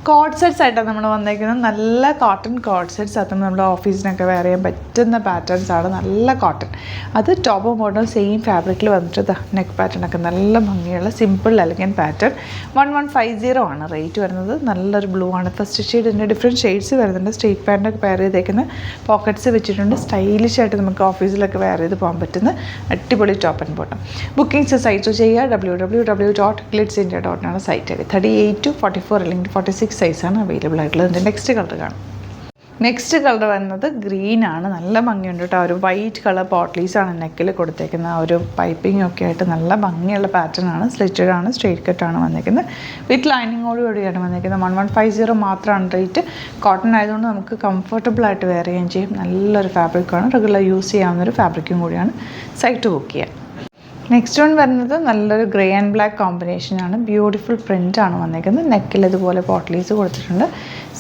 Code sets ആയിട്ടാണ് നമ്മൾ വന്നേക്കുന്നത്. നല്ല കോട്ടൺ കോഡ് സെറ്റ്സ്. അത് നമ്മുടെ ഓഫീസിനൊക്കെ വെയർ ചെയ്യാൻ പറ്റുന്ന പാറ്റേൺസാണ്. നല്ല കോട്ടൺ. അത് ടോപ്പും ബോട്ടം സെയിം ഫാബ്രിക്കിൽ വന്നിട്ട് നെക്ക് പാറ്റേൺ ഒക്കെ നല്ല ഭംഗിയുള്ള സിമ്പിൾ എലഗൻറ്റ് പാറ്റേൺ. 1150 ആണ് റേറ്റ് വരുന്നത്. നല്ലൊരു ബ്ലൂ ആണ് ഫസ്റ്റ് ഷെയ്ഡ്. ഇതിൻ്റെ ഡിഫറെൻറ്റ് ഷെയ്ഡ്സ് വരുന്നുണ്ട്. സ്ട്രീറ്റ് പാൻറ്റൊക്കെ വെയർ ചെയ്തേക്കുന്ന പോക്കറ്റ്സ് വെച്ചിട്ടുണ്ട്. സ്റ്റൈലിഷ് ആയിട്ട് നമുക്ക് ഓഫീസിലൊക്കെ വെയർ ചെയ്ത് പോകാൻ പറ്റുന്ന അടിപൊളി top and bottom. Bookings site ചെയ്യുക www.glitzindia.com ആണ് സൈറ്റ്. 38 to 44 അല്ലെങ്കിൽ 46 സൈസാണ് അവൈലബിൾ ആയിട്ടുള്ളത്. ഇതിൻ്റെ നെക്സ്റ്റ് കളർ കാണാം. നെക്സ്റ്റ് കളർ വരുന്നത് ഗ്രീനാണ്. നല്ല ഭംഗിയുണ്ട് കേട്ടോ. ഒരു വൈറ്റ് കളർ പോട്ട്ലീസാണ് നെക്കിൽ കൊടുത്തേക്കുന്നത്. ആ ഒരു പൈപ്പിംഗ് ഒക്കെ ആയിട്ട് നല്ല ഭംഗിയുള്ള പാറ്റേൺ ആണ്. സ്ലിറ്റഡ് ആണ്, സ്ട്രെയിറ്റ് കട്ടാണ് വന്നിരിക്കുന്നത്. വിത്ത് ലൈനിങ്ങോടുകൂടിയാണ് വന്നിരിക്കുന്നത്. 1150 മാത്രമാണ് റേറ്റ്. കോട്ടൺ ആയതുകൊണ്ട് നമുക്ക് കംഫർട്ടബിൾ ആയിട്ട് വെയർ ചെയ്യുകയും ചെയ്യും. നല്ലൊരു ഫാബ്രിക്കാണ്. റെഗുലർ യൂസ് ചെയ്യാവുന്നൊരു ഫാബ്രിക്കും കൂടിയാണ്. സൈറ്റ് ബുക്ക് ചെയ്യാം. നെക്സ്റ്റ് വൺ വരുന്നത് നല്ലൊരു ഗ്രേ ആൻഡ് ബ്ലാക്ക് കോമ്പിനേഷനാണ്. ബ്യൂട്ടിഫുൾ പ്രിൻ്റാണ് വന്നിരിക്കുന്നത്. നെക്കിൽ ഇതുപോലെ പോട്ട്ലീസ് കൊടുത്തിട്ടുണ്ട്.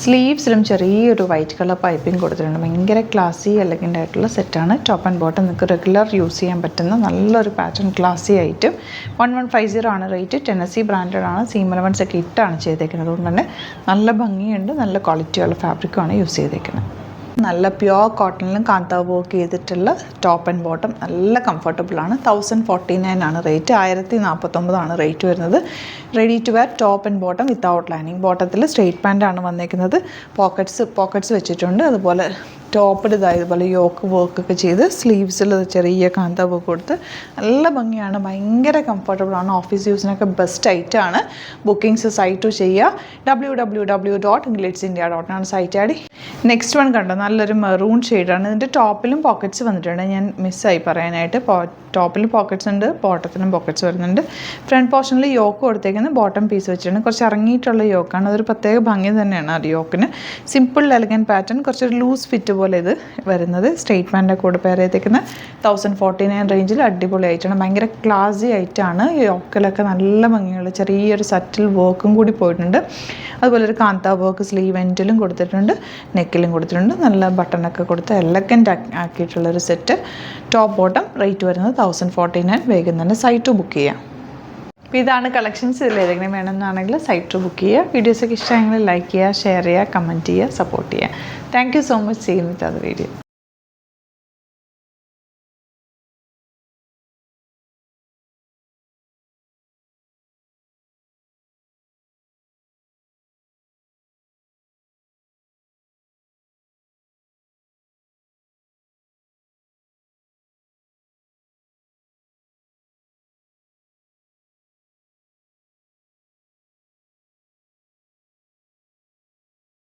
സ്ലീവ്സിലും ചെറിയൊരു വൈറ്റ് കളർ പൈപ്പിംഗ് കൊടുത്തിട്ടുണ്ട്. ഭയങ്കര ക്ലാസി എലഗൻ്റ് ആയിട്ടുള്ള സെറ്റാണ്. ടോപ്പ് ആൻഡ് ബോട്ടം നിങ്ങൾക്ക് റെഗുലർ യൂസ് ചെയ്യാൻ പറ്റുന്ന നല്ലൊരു പാറ്റേൺ ക്ലാസി ഐറ്റം. 1150 ആണ് റേറ്റ്. ടെന്നസി ബ്രാൻഡഡ് ആണ്. സീം എലവൻസ് ഒക്കെ ഇട്ടാണ് ചെയ്തേക്കുന്നത്. അതുകൊണ്ട് തന്നെ നല്ല ഭംഗിയുണ്ട്. നല്ല ക്വാളിറ്റിയുള്ള ഫാബ്രിക്കാണ് യൂസ് ചെയ്തേക്കുന്നത്. നല്ല പ്യുവർ കോട്ടണിലും കാന്താവ് വർക്ക് ചെയ്തിട്ടുള്ള ടോപ്പ് ആൻഡ് ബോട്ടം നല്ല കംഫർട്ടബിളാണ്. 1049 ആണ് റേറ്റ്. 1049 ആണ് റേറ്റ് വരുന്നത്. Ready to wear top and bottom without lining. ബോട്ടത്തിൽ സ്ട്രെയിറ്റ് പാൻ്റാണ് വന്നേക്കുന്നത്. പോക്കറ്റ്സ് വെച്ചിട്ടുണ്ട്. അതുപോലെ ടോപ്പിൽ ഇതുപോലെ യോക്ക് വർക്കൊക്കെ ചെയ്ത് സ്ലീവ്സിൽ ചെറിയ കാന്താ വർക്ക് കൊടുത്ത് നല്ല ഭംഗിയാണ്. ഭയങ്കര കംഫർട്ടബിളാണ്. ഓഫീസ് യൂസിനൊക്കെ ബെസ്റ്റ് ഐറ്റമാണ്. ബുക്കിംഗ്സ് സൈറ്റ് ചെയ്യുക www.glitzindia.com ആണ് സൈറ്റ് ആടി. നെക്സ്റ്റ് വൺ കണ്ടോ, നല്ലൊരു മെറൂൺ ഷെയ്ഡാണ്. ഇതിൻ്റെ ടോപ്പിലും പോക്കറ്റ്സ് വന്നിട്ടുണ്ട്. ഞാൻ മിസ്സായി പറയാനായിട്ട്. ടോപ്പിലും പോക്കറ്റ്സ് ഉണ്ട്, ബോട്ടത്തിലും പോക്കറ്റ്സ് വരുന്നുണ്ട്. ഫ്രണ്ട് പോർഷനിൽ യോക്ക് കൊടുത്തേക്കുന്നത് ബോട്ടം പീസ് വെച്ചിട്ടുണ്ട്. കുറച്ച് ഇറങ്ങിയിട്ടുള്ള യോക്കാണ്. അതൊരു പ്രത്യേക ഭംഗി തന്നെയാണ് ആ യോക്കിന്. Simple elegant pattern. കുറച്ചൊരു ലൂസ് ഫിറ്റ് പോലെ ഇത് വരുന്നത്. സ്ട്രെയിറ്റ് പാൻ്റെ കൂടെ പെയർ ചെയ്തേക്കുന്ന 1049 റേഞ്ചിൽ അടിപൊളി ആയിട്ടാണ്. ഭയങ്കര ക്ലാസി ആയിട്ടാണ്. യോക്കിലൊക്കെ നല്ല ഭംഗിയുള്ള ചെറിയൊരു സറ്റിൽ വർക്കും കൂടി പോയിട്ടുണ്ട്. അതുപോലെ ഒരു കാന്താ വർക്ക് സ്ലീവ് എൻഡിലും കൊടുത്തിട്ടുണ്ട്, നെക്കിലും കൊടുത്തിട്ടുണ്ട്. നല്ല ബട്ടണൊക്കെ കൊടുത്ത് എലഗൻ്റ് ആക്കിയിട്ടുള്ളൊരു സെറ്റ്. ടോപ്പ് ബോട്ടം റേറ്റ് വരുന്നത് 1049. വേഗം തന്നെ സൈറ്റ് ബുക്ക് ചെയ്യാം. അപ്പോൾ ഇതാണ് കളക്ഷൻസ്. ഇതിൽ ഏതെങ്കിലും വേണമെന്നാണെങ്കിൽ സൈറ്റ് ബുക്ക് ചെയ്യുക. വീഡിയോസൊക്കെ ഇഷ്ടമെങ്കിൽ ലൈക്ക് ചെയ്യുക, ഷെയർ ചെയ്യുക, കമൻറ്റ് ചെയ്യുക, സപ്പോർട്ട് ചെയ്യുക. Thank you so much. See you with other video.